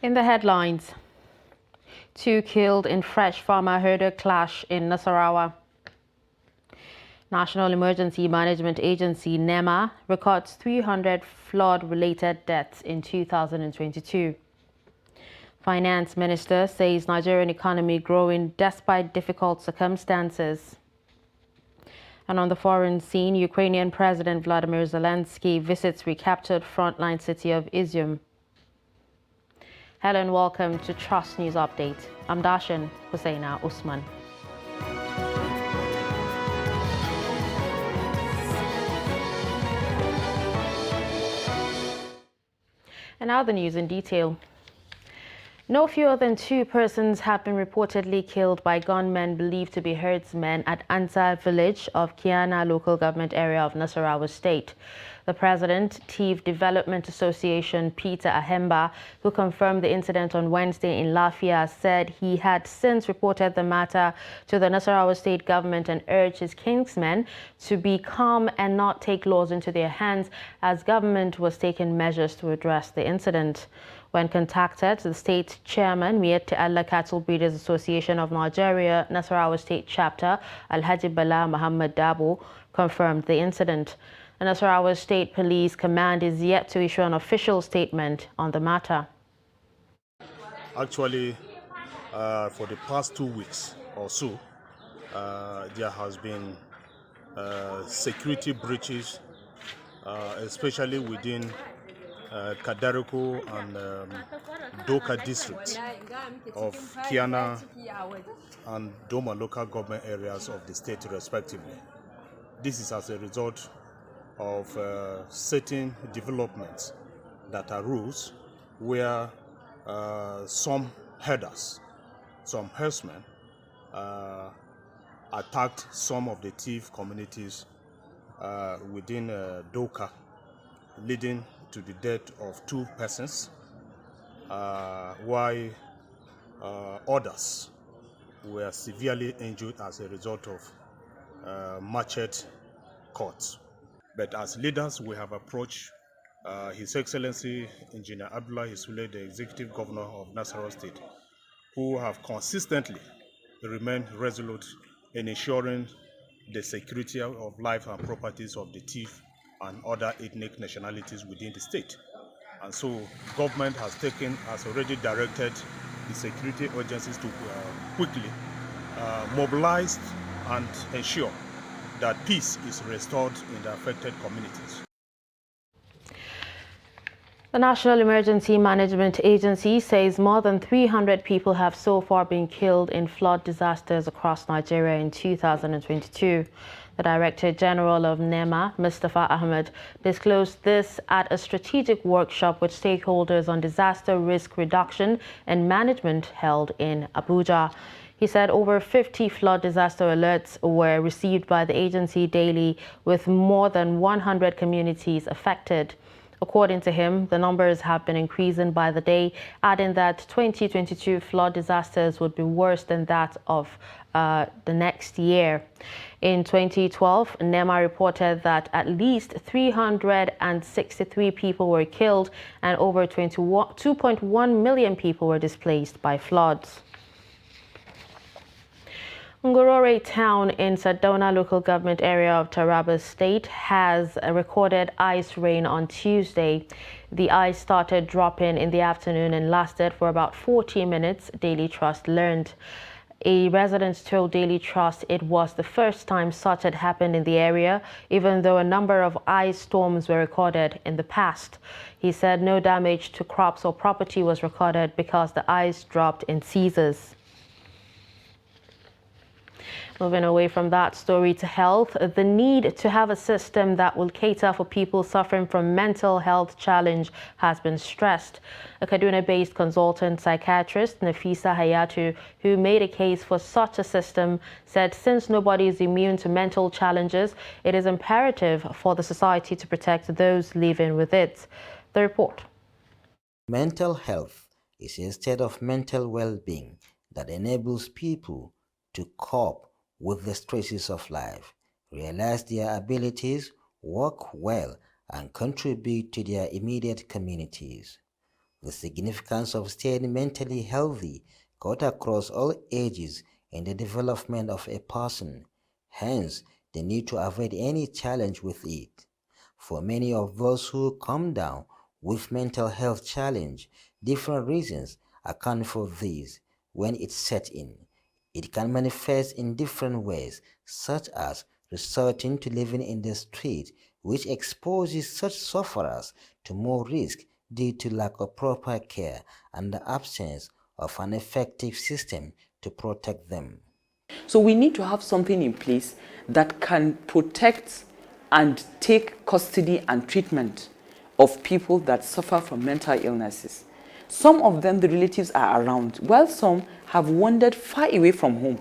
In the headlines, 2 killed in fresh farmer-herder clash in Nasarawa. National Emergency Management Agency NEMA records 300 flood-related deaths in 2022. Finance Minister says Nigerian economy growing despite difficult circumstances. And on the foreign scene, Ukrainian President Vladimir Zelensky visits recaptured frontline city of Izium. Hello and welcome to Trust News Update. I'm Dashan Husseina Usman. And now the news in detail. No fewer than 2 persons have been reportedly killed by gunmen believed to be herdsmen at Ansar village of Kiana local government area of Nasarawa State. The president, Thief Development Association, Peter Ahemba, who confirmed the incident on Wednesday in Lafia, said he had since reported the matter to the Nasarawa State government and urged his kinsmen to be calm and not take laws into their hands as government was taking measures to address the incident. When contacted, the state chairman, Miette Allah Cattle Breeders Association of Nigeria, Nasarawa State Chapter, Alhaji Bala Muhammad Dabo, confirmed the incident. The Nasarawa State Police Command is yet to issue an official statement on the matter. Actually, for the past 2 weeks or so, there has been security breaches, especially within Kadariko and Doka districts of Kiana and Doma local government areas of the state respectively. This is as a result of certain developments that arose where some herders, some herdsmen attacked some of the thief communities within Doka, leading to the death of 2 persons, while others were severely injured as a result of machete cuts. But as leaders, we have approached His Excellency Engineer Abdullah Hisule, the Executive Governor of Nasarawa State, who have consistently remained resolute in ensuring the security of life and properties of the thief and other ethnic nationalities within the state. And so government has already directed the security agencies to quickly mobilize and ensure that peace is restored in the affected communities. The National Emergency Management Agency says more than 300 people have so far been killed in flood disasters across Nigeria in 2022. The Director General of NEMA, Mustafa Ahmed, disclosed this at a strategic workshop with stakeholders on disaster risk reduction and management held in Abuja. He said over 50 flood disaster alerts were received by the agency daily, with more than 100 communities affected. According to him, the numbers have been increasing by the day, adding that 2022 flood disasters would be worse than that of the next year. In 2012, NEMA reported that at least 363 people were killed and over 2.1 million people were displaced by floods. Ngorore town in Sadona local government area of Taraba State has recorded ice rain on Tuesday. The ice started dropping in the afternoon and lasted for about 40 minutes, Daily Trust learned. A resident told Daily Trust it was the first time such had happened in the area, even though a number of ice storms were recorded in the past. He said no damage to crops or property was recorded because the ice dropped in seizures. Moving away from that story to health, the need to have a system that will cater for people suffering from mental health challenge has been stressed. A Kaduna-based consultant psychiatrist, Nafisa Hayatu, who made a case for such a system, said since nobody is immune to mental challenges, it is imperative for the society to protect those living with it. The report. Mental health is a state of mental well-being that enables people to cope with the stresses of life, realize their abilities, work well, and contribute to their immediate communities. The significance of staying mentally healthy cut across all ages in the development of a person, hence the need to avoid any challenge with it. For many of those who come down with mental health challenge, different reasons account for this when it sets in. It can manifest in different ways, such as resorting to living in the street, which exposes such sufferers to more risk due to lack of proper care and the absence of an effective system to protect them. So we need to have something in place that can protect and take custody and treatment of people that suffer from mental illnesses. Some of them, the relatives are around, while some have wandered far away from home.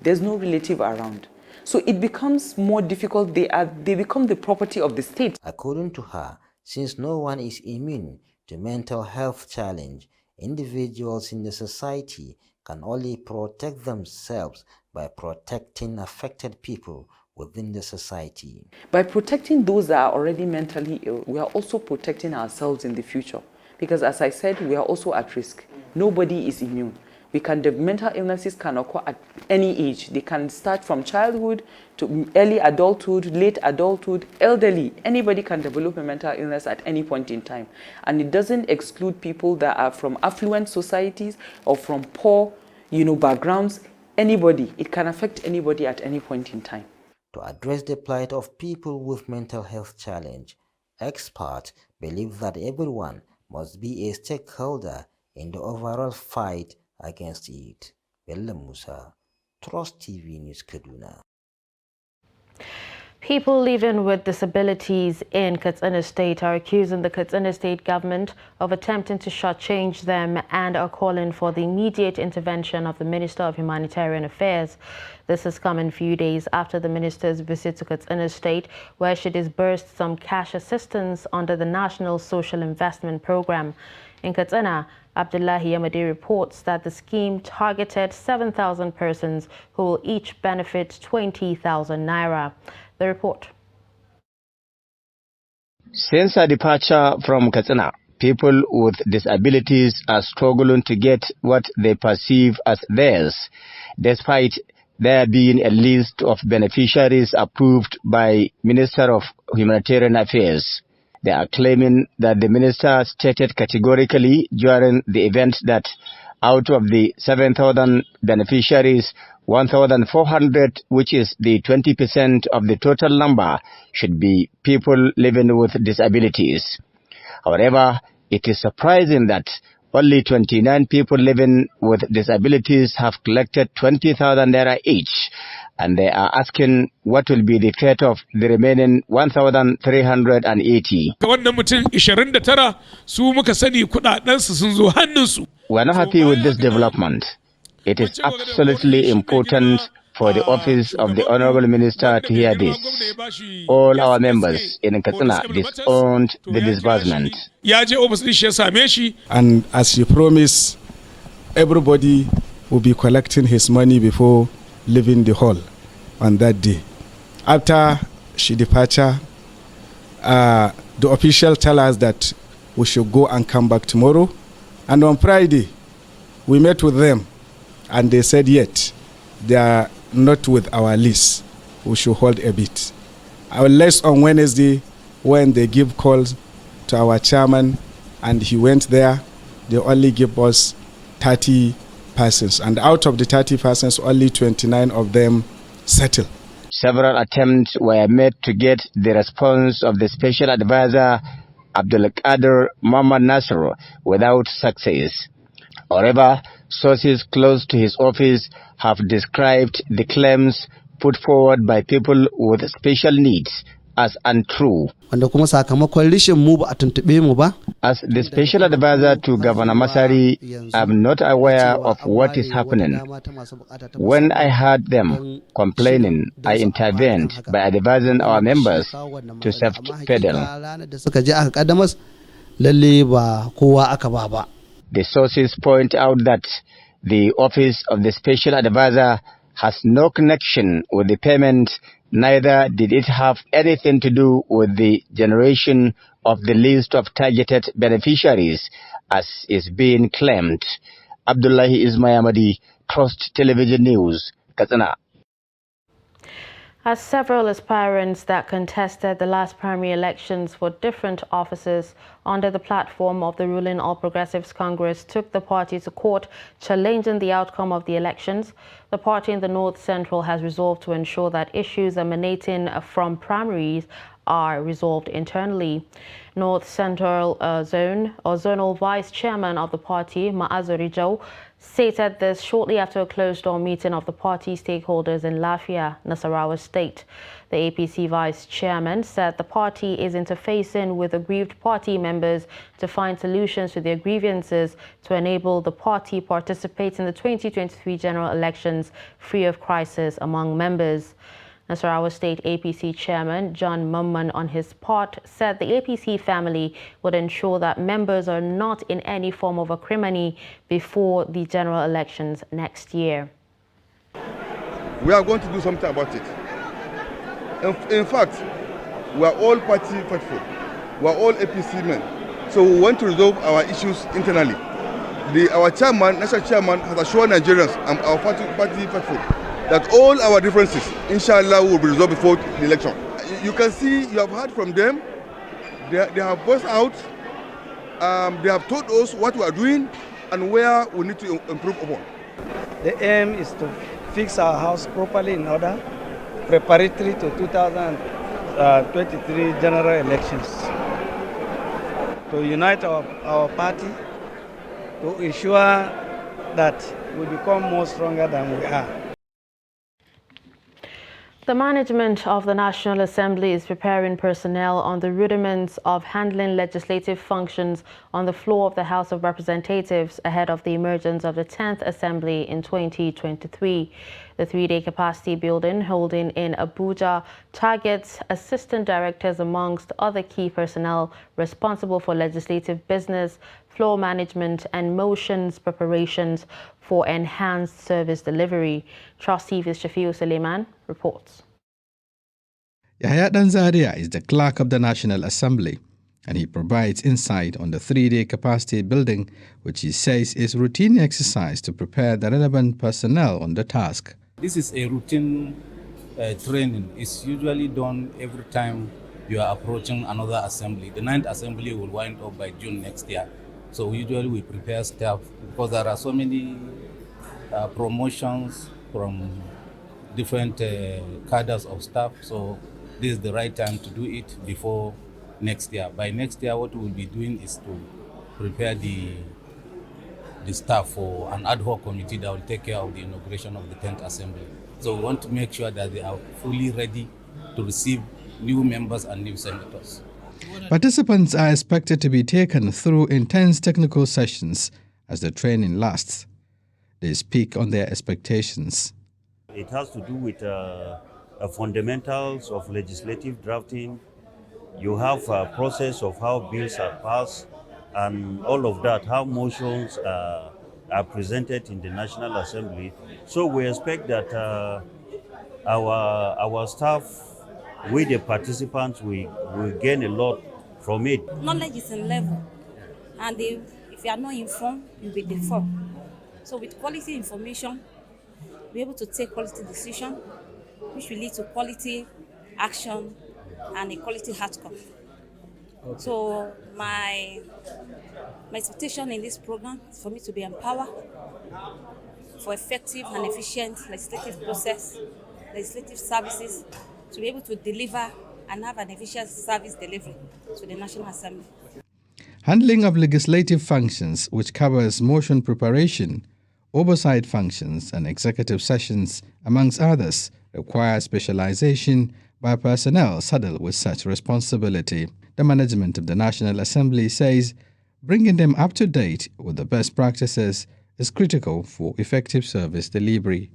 There's no relative around. So it becomes more difficult. They become the property of the state. According to her, since no one is immune to mental health challenge, individuals in the society can only protect themselves by protecting affected people within the society. By protecting those that are already mentally ill, we are also protecting ourselves in the future. Because as I said, we are also at risk. Nobody is immune. The mental illnesses can occur at any age. They can start from childhood to early adulthood, late adulthood, elderly. Anybody can develop a mental illness at any point in time. And it doesn't exclude people that are from affluent societies or from poor, backgrounds. Anybody. It can affect anybody at any point in time. To address the plight of people with mental health challenge, experts believe that everyone must be a stakeholder in the overall fight against it. Bello Musa, Trust TV News, Kaduna. People living with disabilities in Katsina State are accusing the Katsina State government of attempting to shortchange them and are calling for the immediate intervention of the Minister of Humanitarian Affairs. This has come in a few days after the minister's visit to Katsina State, where she disbursed some cash assistance under the National Social Investment Program. In Katsina, Abdullahi Yamadi reports that the scheme targeted 7,000 persons who will each benefit 20,000 naira. The report. Since a departure from Katsina, people with disabilities are struggling to get what they perceive as theirs, despite there being a list of beneficiaries approved by Minister of Humanitarian Affairs. They are claiming that the minister stated categorically during the event that out of the 7,000 beneficiaries, 1,400, which is the 20% of the total number, should be people living with disabilities. However, it is surprising that only 29 people living with disabilities have collected 20,000 naira each, and they are asking what will be the fate of the remaining 1,380. We are not happy with this development. It is absolutely important for the office of the Honorable Minister to hear this. All our members in Katsina disowned the disbursement. And as he promised, everybody will be collecting his money before leaving the hall on that day. After she departure, the official tell us that we should go and come back tomorrow. And on Friday, we met with them, and they said yet they are not with our list. We should hold a bit. Unless on Wednesday, when they give calls to our chairman, and he went there, they only give us 30 persons. And out of the 30 persons, only 29 of them settle. Several attempts were made to get the response of the special advisor, Okada Muhammad Nasser, without success. However, sources close to his office have described the claims put forward by people with special needs as untrue. As the special advisor to Governor Masari, I'm not aware of what is happening. When I heard them complaining, I intervened by advising our members to self-pedal. The sources point out that the office of the special advisor has no connection with the payment, neither did it have anything to do with the generation of the list of targeted beneficiaries, as is being claimed. Abdullahi Ismayamadi, Trust Television News, Katsina. As several aspirants that contested the last primary elections for different offices under the platform of the ruling All Progressives Congress took the party to court challenging the outcome of the elections, the party in the North Central has resolved to ensure that issues emanating from primaries are resolved internally. North Central Zonal Vice Chairman of the party, Ma'azuri Joe, stated this shortly after a closed-door meeting of the party stakeholders in Lafia, Nasarawa State. The APC Vice Chairman said the party is interfacing with aggrieved party members to find solutions to their grievances to enable the party participate in the 2023 general elections free of crisis among members. Nasarawa State APC Chairman John Mumman, on his part, said the APC family would ensure that members are not in any form of acrimony before the general elections next year. We are going to do something about it. In fact, we are all party faithful. We are all APC men. So we want to resolve our issues internally. Our chairman, national chairman, has assured Nigerians and our party faithful that all our differences, inshallah, will be resolved before the election. You can see, you have heard from them. They have voiced out. They have told us what we are doing and where we need to improve upon. The aim is to fix our house properly in order, preparatory to 2023 general elections. To unite our party, to ensure that we become more stronger than we are. The management of the National Assembly is preparing personnel on the rudiments of handling legislative functions on the floor of the House of Representatives ahead of the emergence of the 10th Assembly in 2023. The three-day capacity building holding in Abuja targets assistant directors amongst other key personnel responsible for legislative business, floor management and motions preparations for enhanced service delivery. Trustee Shafiu Suleiman reports. Yahya Danzaria is the clerk of the National Assembly, and he provides insight on the three-day capacity building, which he says is routine exercise to prepare the relevant personnel on the task. This is a routine training. It's usually done every time you are approaching another assembly. The 9th assembly will wind up by June next year. So usually we prepare staff because there are so many promotions from different cadres of staff. So this is the right time to do it before next year. By next year, what we will be doing is to prepare the staff for an ad hoc committee that will take care of the inauguration of the 10th Assembly. So we want to make sure that they are fully ready to receive new members and new senators. Participants are expected to be taken through intense technical sessions as the training lasts. They speak on their expectations. It has to do with fundamentals of legislative drafting. You have a process of how bills are passed and all of that, how motions are presented in the National Assembly. So we expect that our staff, with the participants, we gain a lot from it. Knowledge is in level, and if you are not informed, you'll be deformed. So with quality information, we're able to take quality decision, which will lead to quality action and a quality outcome. Okay. So my expectation in this program is for me to be empowered for effective and efficient legislative process, legislative services, to be able to deliver and have an efficient service delivery to the National Assembly. Handling of legislative functions, which covers motion preparation, oversight functions and executive sessions, amongst others, requires specialization by personnel saddled with such responsibility. The management of the National Assembly says bringing them up to date with the best practices is critical for effective service delivery.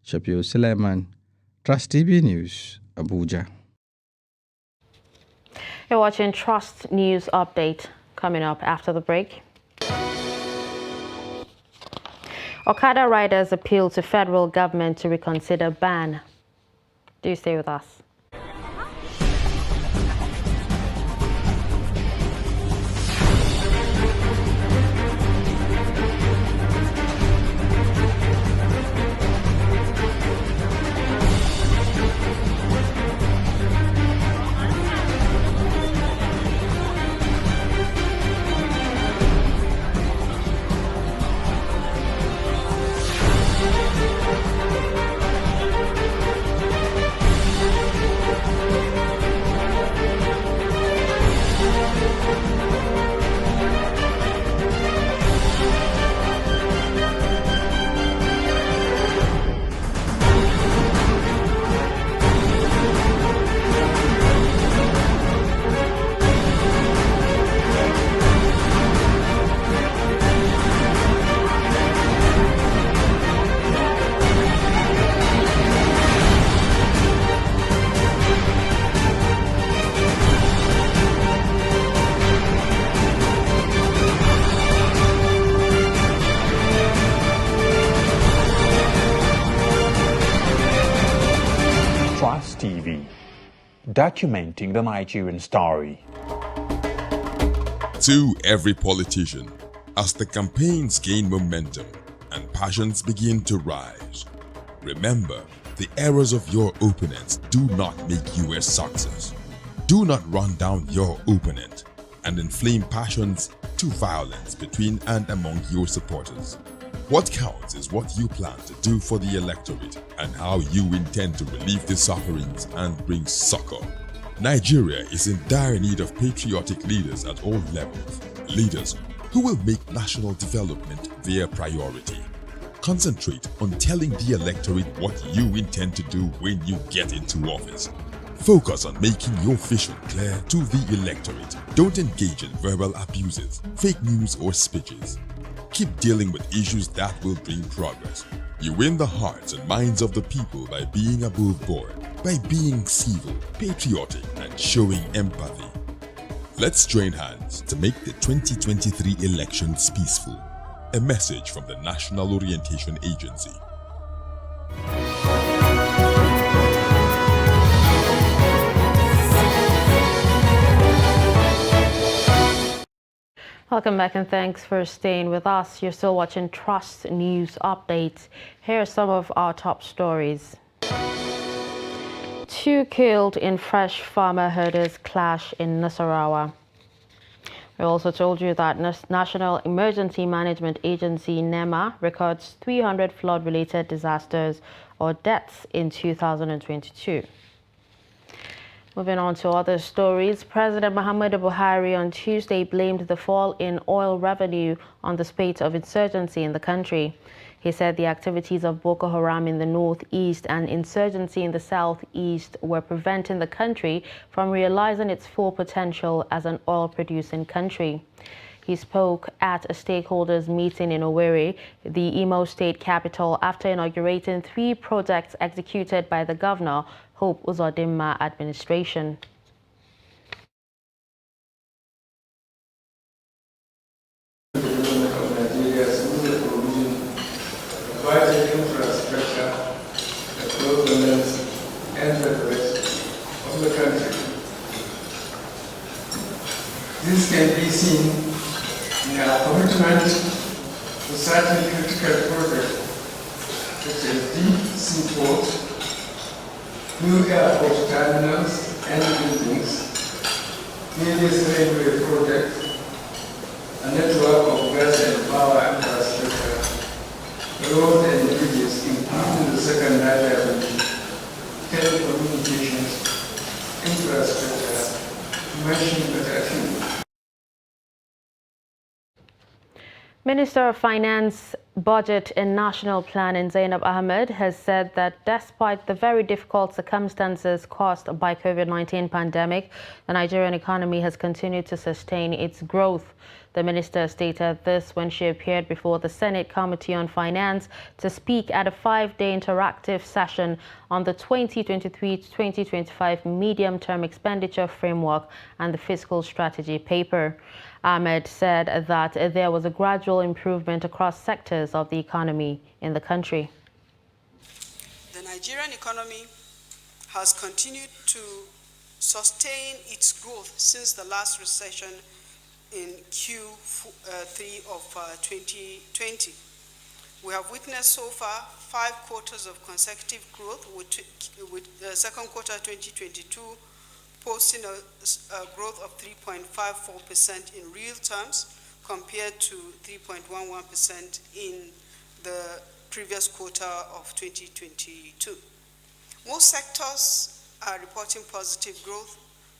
Shafiu Suleiman, Trust TV News, Abuja. You're watching Trust News Update, coming up after the break. Okada riders appeal to federal government to reconsider ban. Do stay with us. TV, documenting the Nigerian story. To every politician, as the campaigns gain momentum and passions begin to rise, remember, the errors of your opponents do not make you a success. Do not run down your opponent and inflame passions to violence between and among your supporters. What counts is what you plan to do for the electorate and how you intend to relieve the sufferings and bring succor. Nigeria is in dire need of patriotic leaders at all levels, leaders who will make national development their priority. Concentrate on telling the electorate what you intend to do when you get into office. Focus on making your vision clear to the electorate. Don't engage in verbal abuses, fake news or speeches. Keep dealing with issues that will bring progress. You win the hearts and minds of the people by being above board, by being civil, patriotic, and showing empathy. Let's join hands to make the 2023 elections peaceful. A message from the National Orientation Agency. Welcome back and thanks for staying with us. You're still watching Trust News Updates. Here are some of our top stories. 2 killed in fresh farmer herders clash in Nasarawa. We also told you that National Emergency Management Agency NEMA records 300 flood-related disasters or deaths in 2022. Moving on to other stories, President Muhammadu Buhari on Tuesday blamed the fall in oil revenue on the spate of insurgency in the country. He said the activities of Boko Haram in the northeast and insurgency in the southeast were preventing the country from realizing its full potential as an oil-producing country. He spoke at a stakeholders meeting in Owerri, the Imo State capital, after inaugurating 3 projects executed by the governor, Hope Uzodinma administration. Vital infrastructure across the length and the breadth of the country. This can be seen in our commitment to certain critical projects such as deep seaport, new airport terminals and buildings, various railway projects, a network of gas and power infrastructure, roads and bridges, including the second Niger telecommunications, infrastructure, machine protection. Minister of Finance, Budget and National Planning Zainab Ahmed has said that despite the very difficult circumstances caused by COVID-19 pandemic, the Nigerian economy has continued to sustain its growth. The minister stated this when she appeared before the Senate Committee on Finance to speak at a 5-day interactive session on the 2023-2025 medium-term expenditure framework and the fiscal strategy paper. Ahmed said that there was a gradual improvement across sectors sectors of the economy in the country. The Nigerian economy has continued to sustain its growth since the last recession in Q3 of 2020. We have witnessed so far 5 quarters of consecutive growth, with the second quarter 2022 posting a growth of 3.54% in real terms compared to 3.11% in the previous quarter of 2022. Most sectors are reporting positive growth.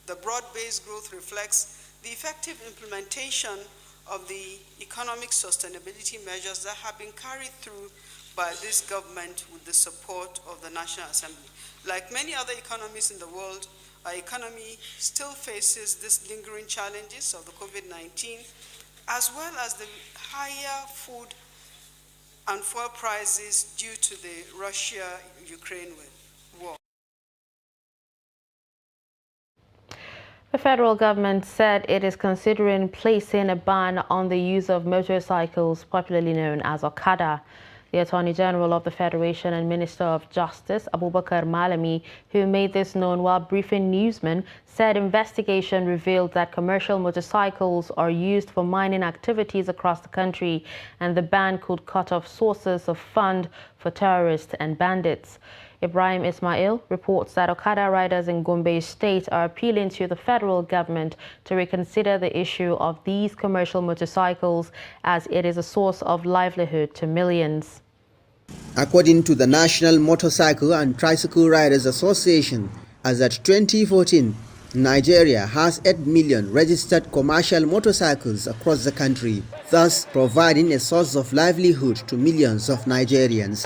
The broad-based growth reflects the effective implementation of the economic sustainability measures that have been carried through by this government with the support of the National Assembly. Like many other economies in the world, our economy still faces these lingering challenges of the COVID-19, as well as the higher food and fuel prices due to the Russia-Ukraine war. The federal government said it is considering placing a ban on the use of motorcycles, popularly known as Okada. The Attorney General of the Federation and Minister of Justice, Abubakar Malami, who made this known while briefing newsmen, said investigation revealed that commercial motorcycles are used for mining activities across the country, and the ban could cut off sources of fund for terrorists and bandits. Ibrahim Ismail reports that Okada riders in Gombe State are appealing to the federal government to reconsider the issue of these commercial motorcycles, as it is a source of livelihood to millions. According to the National Motorcycle and Tricycle Riders Association, as at 2014, Nigeria has 8 million registered commercial motorcycles across the country, thus providing a source of livelihood to millions of Nigerians.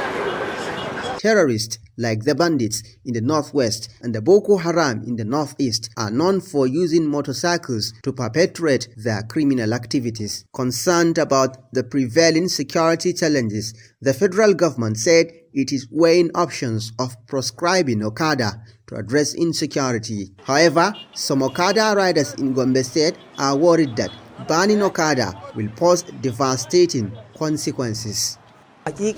Terrorists like the bandits in the northwest and the Boko Haram in the northeast are known for using motorcycles to perpetrate their criminal activities. Concerned about the prevailing security challenges, the federal government said it is weighing options of proscribing Okada to address insecurity. However, some Okada riders in Gombe State are worried that banning Okada will pose devastating consequences. We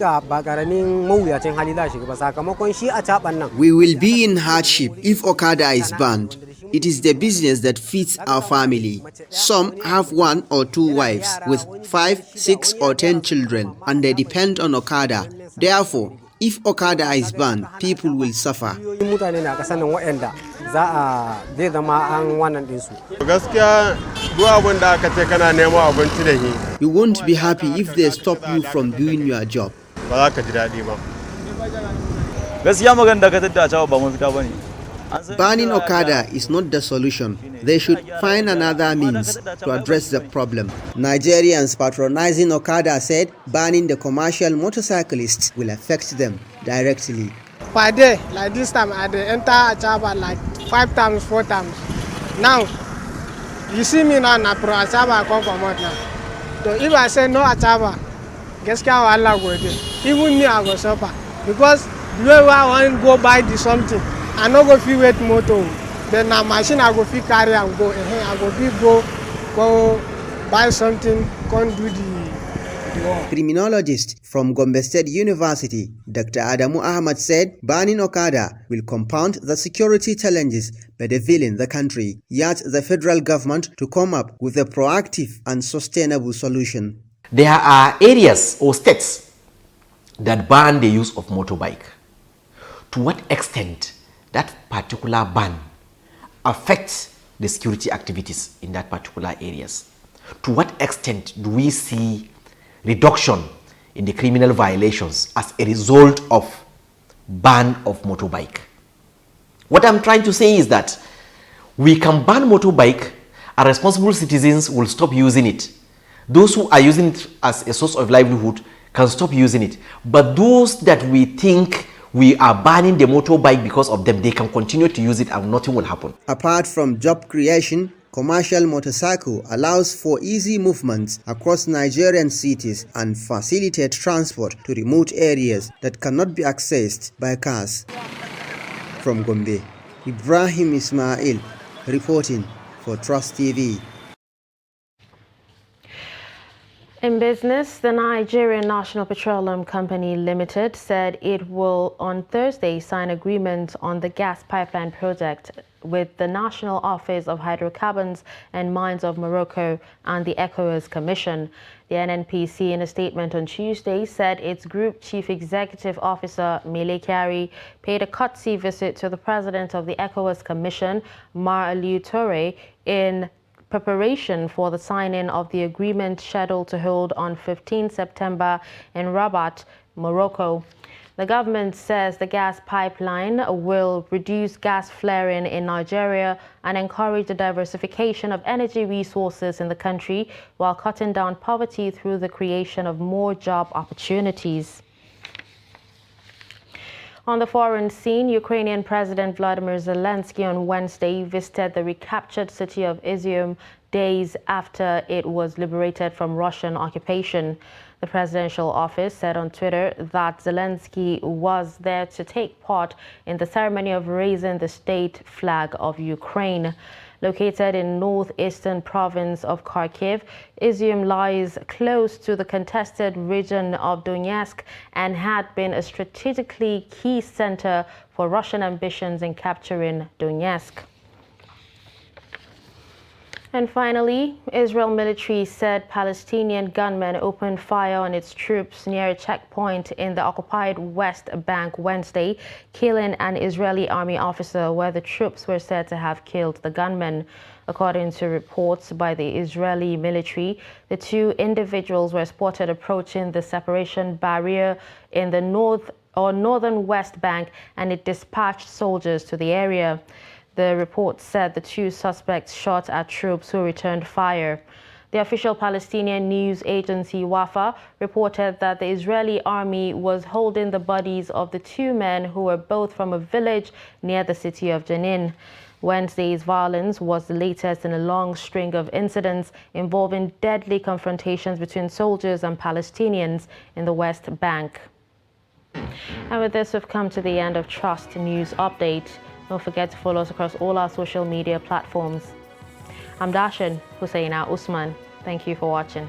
will be in hardship if Okada is banned. It is the business that feeds our family. Some have 1 or 2 wives with 5, 6 or 10 children, and they depend on Okada. Therefore, if Okada is banned, people will suffer. You won't be happy if they stop you from doing your job. Banning Okada is not the solution. They should find another means to address the problem. Nigerians patronizing Okada said banning the commercial motorcyclists will affect them directly. Per day, like this time, I enter Achaba like 5 times, 4 times. Now, you see me now, pro Achaba, I come from out now. So if I say no Achaba, guess how Allah go do? Even me, I go suffer. Because the way I want to go buy the something, I no go fit wait motor. Then na machine I go fit carry and go. I go fit go buy something, can't do the work. Criminologist from Gombe State University, Dr. Adamu Ahmad said banning Okada will compound the security challenges bedeviling the country. He urged the federal government to come up with a proactive and sustainable solution. There are areas or states that ban the use of motorbike. To what extent that particular ban affects the security activities in that particular areas? To what extent do we see reduction in the criminal violations as a result of ban of motorbike? What I'm trying to say is that we can ban motorbike and responsible citizens will stop using it. Those who are using it as a source of livelihood can stop using it. But those that we think we are banning the motorbike because of them, they can continue to use it and nothing will happen. Apart from job creation, commercial motorcycle allows for easy movements across Nigerian cities and facilitate transport to remote areas that cannot be accessed by cars. From Gombe, Ibrahim Ismail reporting for Trust TV. In business, the Nigerian National Petroleum Company Limited said it will on Thursday sign agreement on the gas pipeline project with the National Office of Hydrocarbons and Mines of Morocco and the ECOWAS Commission. The NNPC, in a statement on Tuesday, said its Group Chief Executive Officer, Mele Kyari, paid a courtesy visit to the President of the ECOWAS Commission, Mar Aliou Toure, in preparation for the signing of the agreement scheduled to hold on 15 September in Rabat, Morocco. The government says the gas pipeline will reduce gas flaring in Nigeria and encourage the diversification of energy resources in the country while cutting down poverty through the creation of more job opportunities. On the foreign scene, Ukrainian President Vladimir Zelensky on Wednesday visited the recaptured city of Izium days after it was liberated from Russian occupation. The presidential office said on Twitter that Zelensky was there to take part in the ceremony of raising the state flag of Ukraine. Located in northeastern province of Kharkiv, Izium lies close to the contested region of Donetsk and had been a strategically key center for Russian ambitions in capturing Donetsk. And finally, Israel military said Palestinian gunmen opened fire on its troops near a checkpoint in the occupied West Bank Wednesday, killing an Israeli army officer where the troops were said to have killed the gunman. According to reports by the Israeli military, the two individuals were spotted approaching the separation barrier in the northern West Bank, and it dispatched soldiers to the area. The report said the two suspects shot at troops who returned fire. The official Palestinian news agency Wafa reported that the Israeli army was holding the bodies of the two men who were both from a village near the city of Jenin. Wednesday's violence was the latest in a long string of incidents involving deadly confrontations between soldiers and Palestinians in the West Bank. And with this, we've come to the end of Trust News Update. Don't forget to follow us across all our social media platforms. I'm Dashin Husseina Usman. Thank you for watching.